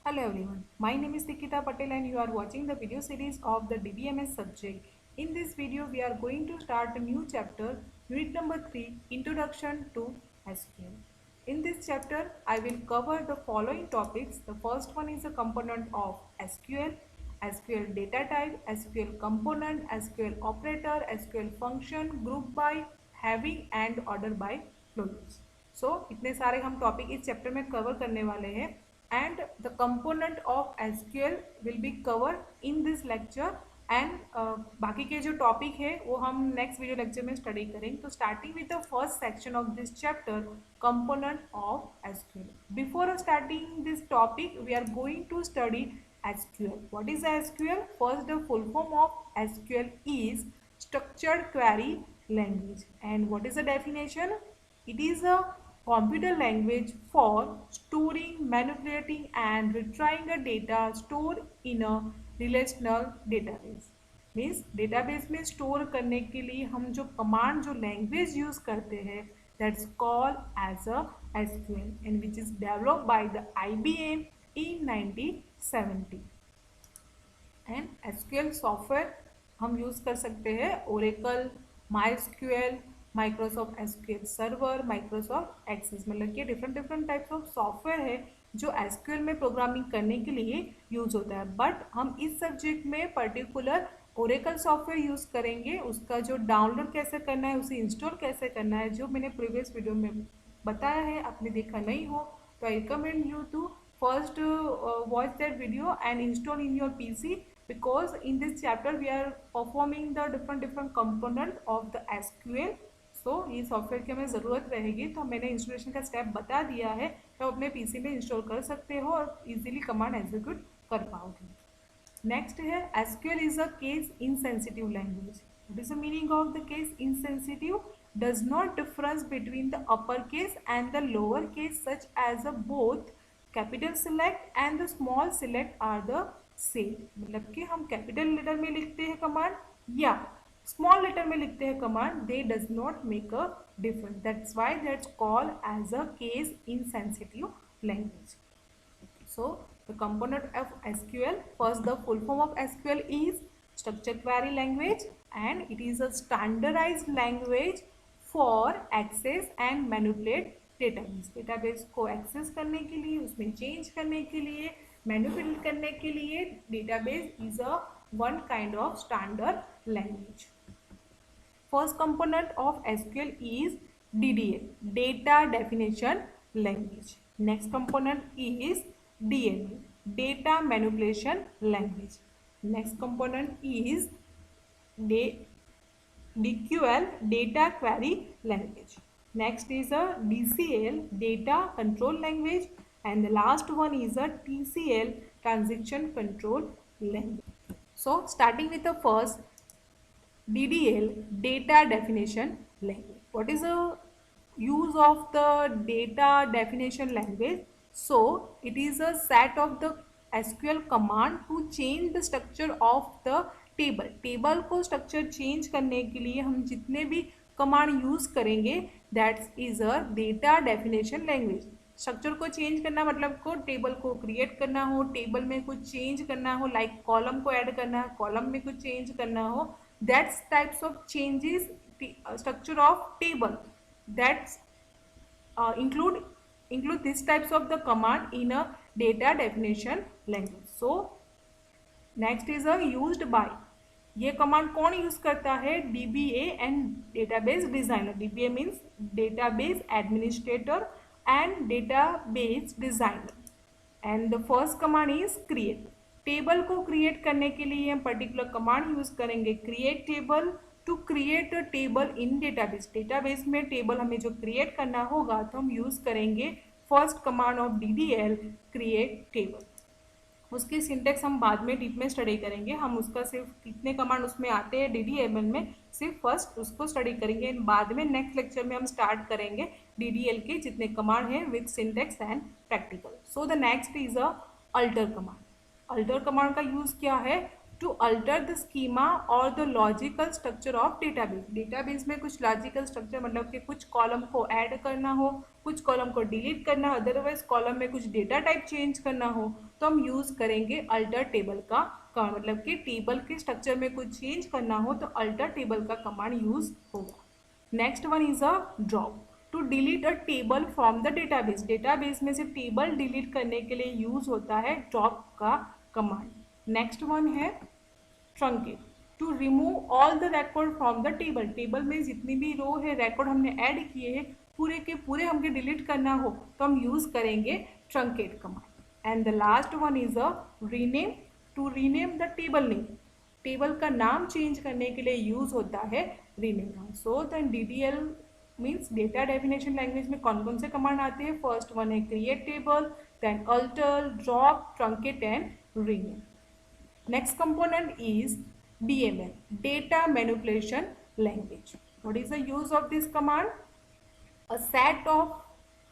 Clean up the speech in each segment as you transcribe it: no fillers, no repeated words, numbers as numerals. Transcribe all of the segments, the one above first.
Hello everyone, my name is Nikitapatel and you are watching the video series of the DBMS subject. In this video, we are going to start a new chapter, unit number 3, Introduction to SQL. In this chapter, I will cover the following topics. The first one is a component of SQL, SQL data type, SQL component, SQL operator, SQL function, group by, having and order by flow use. So इतने सारे हम topic इस chapter में cover करने वाले हैं and the component of SQL will be covered in this lecture and बाकी के जो टॉपिक है वो हम नेक्स्ट वीडियो लेक्चर में स्टडी करेंगे. तो starting with the first section of this chapter component of SQL. Before starting this topic we are going to study SQL. What is SQL? First, the full form of SQL is structured query language. And what is the definition? It is a computer language for storing, manipulating and retrieving a data stored in a relational database. Means database में store करने के लिए हम जो command जो language use करते हैं that's called as a SQL and which is developed by the IBM in 1970. And SQL software हम यूज़ कर सकते हैं Oracle, MySQL, Microsoft SQL server, Microsoft access, मतलब कि डिफरेंट टाइप्स ऑफ सॉफ्टवेयर है जो SQL में प्रोग्रामिंग करने के लिए यूज होता है. बट हम इस सब्जेक्ट में पर्टिकुलर ओरेकल सॉफ्टवेयर यूज़ करेंगे. उसका जो डाउनलोड कैसे करना है, उसे इंस्टॉल कैसे करना है, जो मैंने प्रीवियस वीडियो में बताया है, आपने देखा नहीं हो तो I recommend you to first watch that video and install in your PC, because in this chapter we are performing the different component of the SQL. so ये सॉफ्टवेयर की हमें ज़रूरत रहेगी, तो मैंने इंस्टॉलेशन का स्टेप बता दिया है, तो अपने पीसी में इंस्टॉल कर सकते हो और इजीली कमांड एग्जीक्यूट कर पाओगे. नेक्स्ट है SQL is a case insensitive language. What is the meaning of the case insensitive? Does not difference between the uppercase and the lowercase such as a both capital select and the small select are the same. मतलब कि हम capital letter में लिखते हैं command या small letter में लिखते हैं command, they does not make a difference. That's why that's called as a case insensitive language. So the component of SQL, first the full form of SQL is structured query language and it is a standardized language for access and manipulate database. Database को access करने के लिए, उसमें change करने के लिए, manipulate करने के लिए database is a one kind of standard language. First component of SQL is DDL, data definition language. Next component is DML, data manipulation language. Next component is DQL, data query language. Next is a DCL, data control language, and the last one is a TCL, transaction control language. So starting with the first DDL, data definition language. What is the use of the data definition language? So it is a set of the SQL command to change the structure of the table. Table को structure change करने के लिए हम जितने भी command use करेंगे that's is a data definition language. Structure को change करना मतलब को टेबल को क्रिएट करना हो, टेबल में कुछ चेंज करना हो, लाइक कॉलम को ऐड करना है, कॉलम में कुछ चेंज करना हो, that's types of changes structure of table that's include these types of the command in a data definition language. So next is a used by. ये कमांड कौन use करता है? DBA and database designer. DBA means database administrator and database designer. And the first command is create. Table को create करने के लिए हम particular command use करेंगे create table to create a table in database. Database में table हमें जो create करना होगा तो हम यूज करेंगे first command of DDL, create table. उसकी सिंटेक्स हम बाद में डीप में स्टडी करेंगे. हम उसका सिर्फ कितने कमांड उसमें आते हैं DDML में, सिर्फ फर्स्ट उसको स्टडी करेंगे. बाद में नेक्स्ट लेक्चर में हम स्टार्ट करेंगे DDL के जितने कमांड हैं with syntax and practical. So the next is a alter command. Alter command का यूज क्या है? टू अल्टर द स्कीमा और the logical structure of database. Database में कुछ लॉजिकल स्ट्रक्चर मतलब कि कुछ कॉलम को ऐड करना हो, कुछ कॉलम को डिलीट करना हो, अदरवाइज कॉलम में कुछ डेटा टाइप चेंज करना हो, तो हम यूज करेंगे अल्टर टेबल का कमांड। मतलब कि टेबल के स्ट्रक्चर में कुछ चेंज करना हो तो अल्टर टेबल का कमांड यूज होगा। Next one is a drop, to delete a table from the database. Database में से टेबल डिलीट करने के लिए यूज होता है ड्रॉप का कमांड। नेक्स्ट वन है truncate, to remove all the record from the table. Table में जितनी भी रो है, रिकॉर्ड हमने ऐड किए हैं, पूरे के पूरे हमको डिलीट करना हो तो हम यूज करेंगे truncate command. And the last one is a rename, to rename the table name. Table का नाम चेंज करने के लिए यूज होता है rename. So then DDL means data definition language में कौन कौन से कमांड आते हैं? फर्स्ट वन है create table, then alter, drop, truncate and rename. Next component is DML, data manipulation language. What is the use of this command? A set of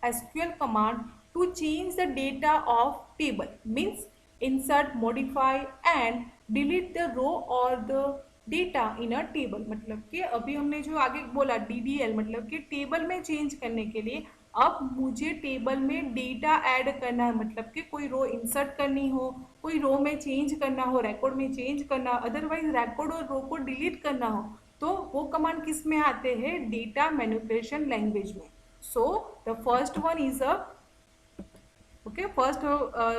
SQL command to change the data of table, means insert, modify and delete the row or the data in a table। मतलब कि अभी हमने जो आगे बोला DDL मतलब कि table में चेंज करने के लिए अब मुझे टेबल में डेटा ऐड करना है, मतलब कि कोई रो इंसर्ट करनी हो, कोई रो में चेंज करना हो, रिकॉर्ड में चेंज करना, अदरवाइज रिकॉर्ड और रो को डिलीट करना हो, तो वो कमांड किस में आते हैं? डेटा मैनिपुलेशन लैंग्वेज में। So the first one is a okay first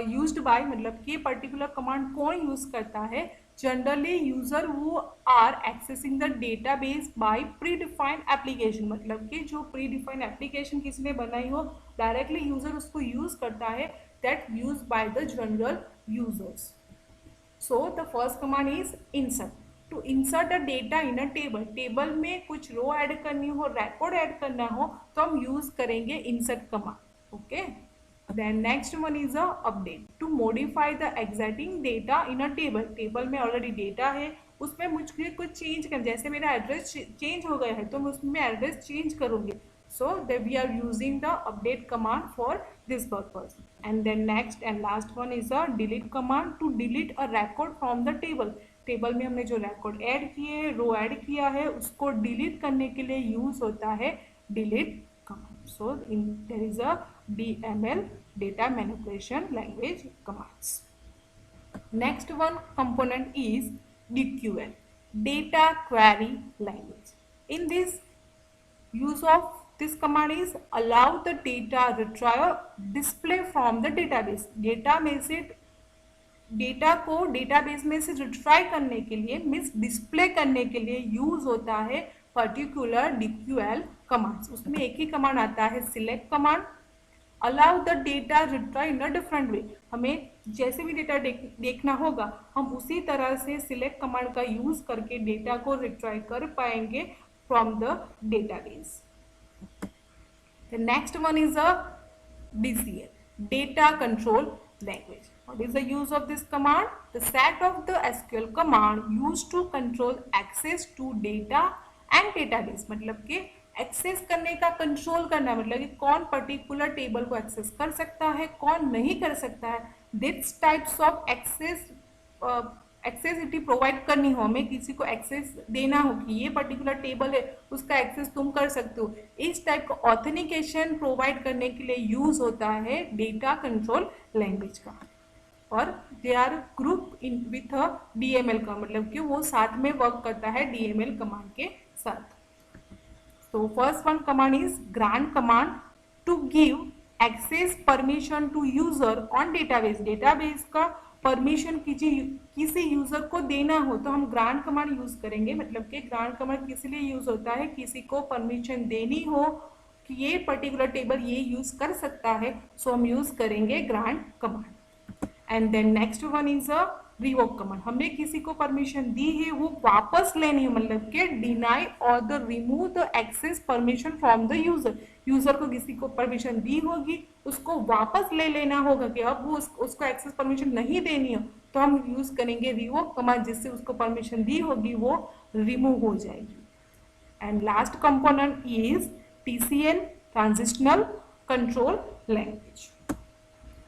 used by, मतलब कि पर्टिकुलर कमांड कौन यूज करता है? जनरली यूजर वो are accessing the database by predefined application. मतलब कि जो प्री डिफाइंड एप्लीकेशन किसी ने बनाई हो, डायरेक्टली यूजर उसको यूज करता है, that use by the general users. So the first command is insert, to insert a data in a table. Table में कुछ रो ऐड करनी हो, रिकॉर्ड ऐड करना हो तो हम यूज करेंगे insert command. Okay, then next one is a update, to modify the existing data in a table। Table में ऑलरेडी डेटा है, उसमें मुझे कुछ चेंज कर, जैसे मेरा एड्रेस चेंज हो गया है तो मैं उसमें एड्रेस चेंज करूंगी। so that we are using the update command for this purpose। and then next and last one is a delete command, to delete a record from the table। Table में हमने जो record add किए हैं, रो add किया है, उसको delete करने के लिए यूज होता है delete command। so there is a DML, data manipulation language commands। next one component is DQL, data query language। in this use of this command is allow the data retrieval display from the database। Data में से data को database में से retry करने के लिए means display करने के लिए यूज होता है पर्टिकुलर DQL कमांड्स। उसमें एक ही कमांड आता है select command, allow the data retry in a different way. हमें जैसे भी डेटा देखना होगा हम उसी तरह से सिलेक्ट कमांड का यूज करके डेटा को रिट्राई कर पाएंगे from the database. The next one is a DCL, data control language। What is the use of this command? The set of the SQL command used to control access to data and database। मतलब कि access करने का control करना, मतलब कि कौन particular table को access कर सकता है, कौन नहीं कर सकता है। दिस टाइप्स ऑफ एक्सेसिटी प्रोवाइड करनी हो, हमें किसी को एक्सेस देना हो कि ये पर्टिकुलर टेबल है उसका एक्सेस तुम कर सकते हो, इस टाइप का ऑथेंटिकेशन प्रोवाइड करने के लिए यूज होता है डेटा कंट्रोल लैंग्वेज का। और they are group in with a DML का, मतलब कि वो साथ में वर्क करता है DML कमांड के साथ। तो first one command is grant command, to give access permission to user on database. Database का परमिशन किसी यूजर को देना हो तो हम ग्रांट कमांड यूज करेंगे। मतलब कि ग्रांट कमांड किस लिए यूज होता है? किसी को परमिशन देनी हो कि ये पर्टिकुलर टेबल ये यूज कर सकता है, सो हम यूज करेंगे grant command. And then next one is a revoke command, हमने किसी को परमिशन दी है वो वापस लेनी है, मतलब कि डिनाई और the remove the access permission from the user. User को किसी को परमिशन दी होगी, उसको वापस ले लेना होगा कि अब वो उसको एक्सेस परमिशन नहीं देनी हो, तो हम यूज करेंगे रिवोक कमांड, जिससे उसको परमिशन दी होगी वो रिमूव हो जाएगी। And last component is TCL, transitional control language.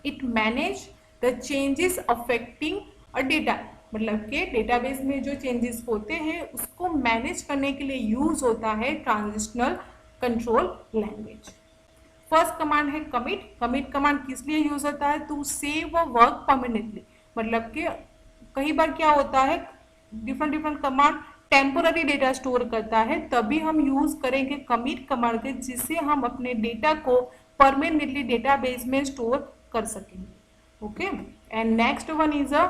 It manage the changes affecting a data. मतलब कि डेटाबेस में जो चेंजेस होते हैं उसको मैनेज करने के लिए यूज होता है transitional control language. First command है कमिट। कमिट कमांड किस लिए यूज होता है? To save a work permanently. मतलब कि कई बार क्या होता है, different different command temporary data store करता है, तभी हम यूज करेंगे कमिट कमांड के, जिससे हम अपने डेटा को परमानेंटली डेटाबेस में स्टोर कर सकेंगे। Okay, and next one is a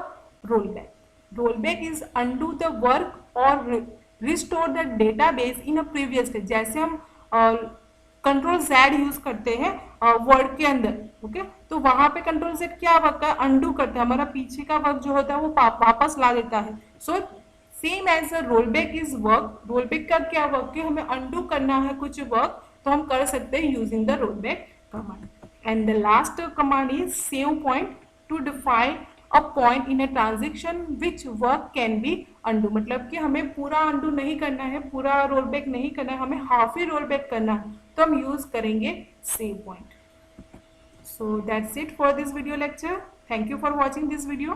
rollback. Rollback is undo the work और restore the database in a previous stage. जैसे हम कंट्रोल जेड यूज करते हैं वर्ड के अंदर, ओके, तो वहां पे कंट्रोल जेड क्या वर्क है? अंडू करता है, हमारा पीछे का वर्क जो होता है वो वापस ला देता है। So same as a rollback is work. Rollback का क्या वर्क है? हमें अंडू करना है कुछ वर्क, तो हम कर सकते हैं using the rollback command. And the last command is save point two define a point in a transaction which work can be undo. मतलब कि हमें पूरा अंडू नहीं करना है, पूरा रोलबैक नहीं करना है, हमें हाफ ही रोलबैक करना है, तो हम यूज करेंगे save point. So that's it for this video lecture. Thank you for watching this video.